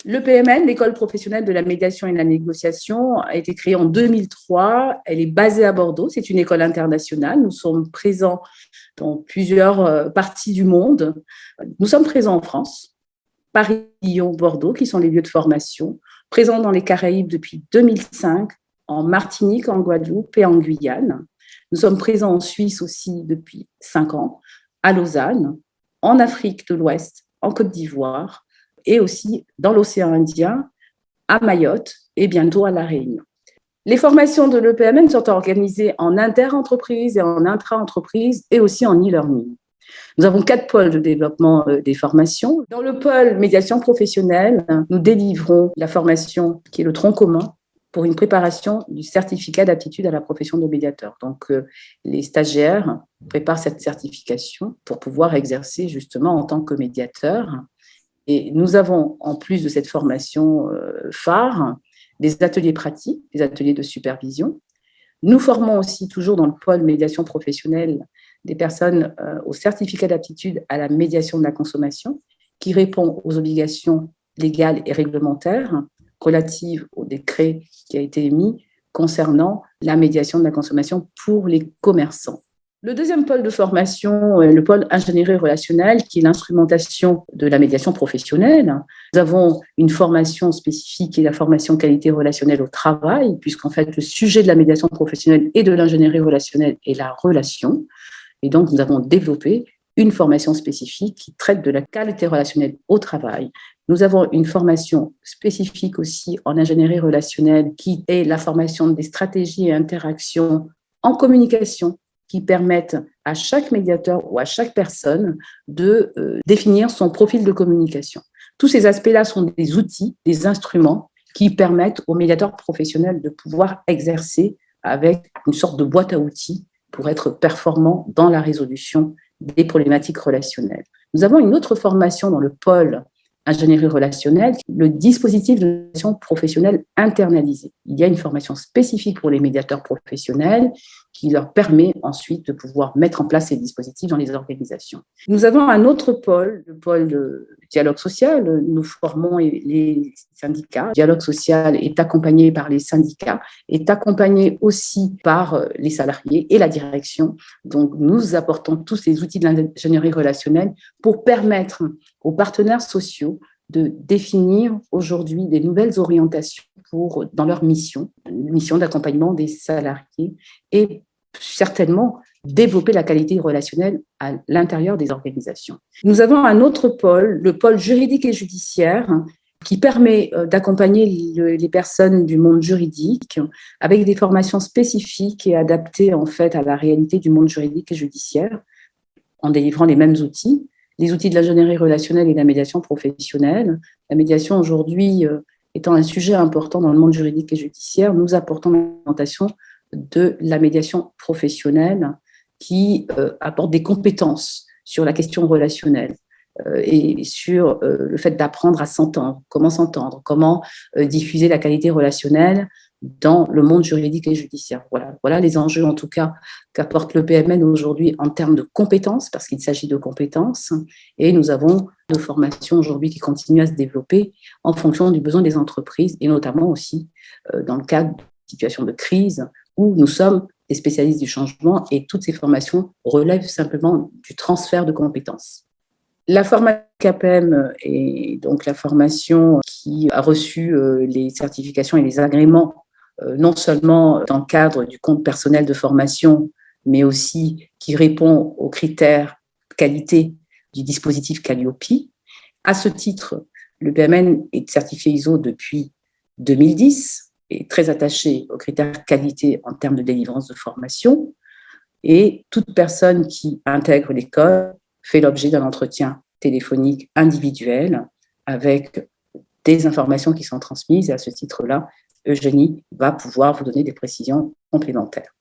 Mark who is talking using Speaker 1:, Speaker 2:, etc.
Speaker 1: L'EPMN, l'École professionnelle de la médiation et de la négociation, a été créée en 2003. Elle est basée à Bordeaux. C'est une école internationale. Nous sommes présents dans plusieurs parties du monde. Nous sommes présents en France, Paris, Lyon, Bordeaux, qui sont les lieux de formation, présents dans les Caraïbes depuis 2005, en Martinique, en Guadeloupe et en Guyane. Nous sommes présents en Suisse aussi depuis 5 ans, à Lausanne, en Afrique de l'Ouest, en Côte d'Ivoire, et aussi dans l'océan Indien, à Mayotte et bientôt à La Réunion. Les formations de l'EPMN sont organisées en inter-entreprise et en intra-entreprise et aussi en e-learning. Nous avons 4 pôles de développement des formations. Dans le pôle médiation professionnelle, nous délivrons la formation qui est le tronc commun pour une préparation du certificat d'aptitude à la profession de médiateur. Donc, les stagiaires préparent cette certification pour pouvoir exercer justement en tant que médiateur. Et nous avons, en plus de cette formation phare, des ateliers pratiques, des ateliers de supervision. Nous formons aussi, toujours dans le pôle médiation professionnelle, des personnes au certificat d'aptitude à la médiation de la consommation, qui répond aux obligations légales et réglementaires relatives au décret qui a été émis concernant la médiation de la consommation pour les commerçants. Le deuxième pôle de formation est le pôle ingénierie relationnelle, qui est l'instrumentation de la médiation professionnelle. Nous avons une formation spécifique qui est la formation qualité relationnelle au travail, puisqu'en fait, le sujet de la médiation professionnelle et de l'ingénierie relationnelle est la relation. Et donc, nous avons développé une formation spécifique qui traite de la qualité relationnelle au travail. Nous avons une formation spécifique aussi en ingénierie relationnelle, qui est la formation des stratégies et interactions en communication, qui permettent à chaque médiateur ou à chaque personne de définir son profil de communication. Tous ces aspects-là sont des outils, des instruments qui permettent aux médiateurs professionnels de pouvoir exercer avec une sorte de boîte à outils pour être performants dans la résolution des problématiques relationnelles. Nous avons une autre formation dans le pôle ingénierie relationnelle, le dispositif de médiation professionnelle internalisé. Il y a une formation spécifique pour les médiateurs professionnels qui leur permet ensuite de pouvoir mettre en place ces dispositifs dans les organisations. Nous avons un autre pôle, le pôle de dialogue social. Nous formons les syndicats. Le dialogue social est accompagné par les syndicats, est accompagné aussi par les salariés et la direction. Donc, nous apportons tous ces outils de l'ingénierie relationnelle pour permettre aux partenaires sociaux de définir aujourd'hui des nouvelles orientations dans leur mission d'accompagnement des salariés et certainement développer la qualité relationnelle à l'intérieur des organisations. Nous avons un autre pôle, le pôle juridique et judiciaire, qui permet d'accompagner les personnes du monde juridique avec des formations spécifiques et adaptées en fait à la réalité du monde juridique et judiciaire, en délivrant les mêmes outils, les outils de l'ingénierie relationnelle et de la médiation professionnelle. La médiation aujourd'hui étant un sujet important dans le monde juridique et judiciaire, nous apportons l'implémentation de la médiation professionnelle qui apporte des compétences sur la question relationnelle et sur le fait d'apprendre à s'entendre, comment diffuser la qualité relationnelle dans le monde juridique et judiciaire. Voilà les enjeux en tout cas qu'apporte l'EPMN aujourd'hui en termes de compétences, parce qu'il s'agit de compétences, et nous avons de formations aujourd'hui qui continuent à se développer en fonction du besoin des entreprises, et notamment aussi dans le cadre de situations de crise où nous sommes des spécialistes du changement, et toutes ces formations relèvent simplement du transfert de compétences. La formation CAPEM est donc la formation qui a reçu les certifications et les agréments, non seulement dans le cadre du compte personnel de formation, mais aussi qui répond aux critères qualité du dispositif Calliope. À ce titre, le PMN est certifié ISO depuis 2010, est très attaché aux critères qualité en termes de délivrance de formation, et toute personne qui intègre l'école fait l'objet d'un entretien téléphonique individuel avec des informations qui sont transmises, et à ce titre-là, Eugénie va pouvoir vous donner des précisions complémentaires.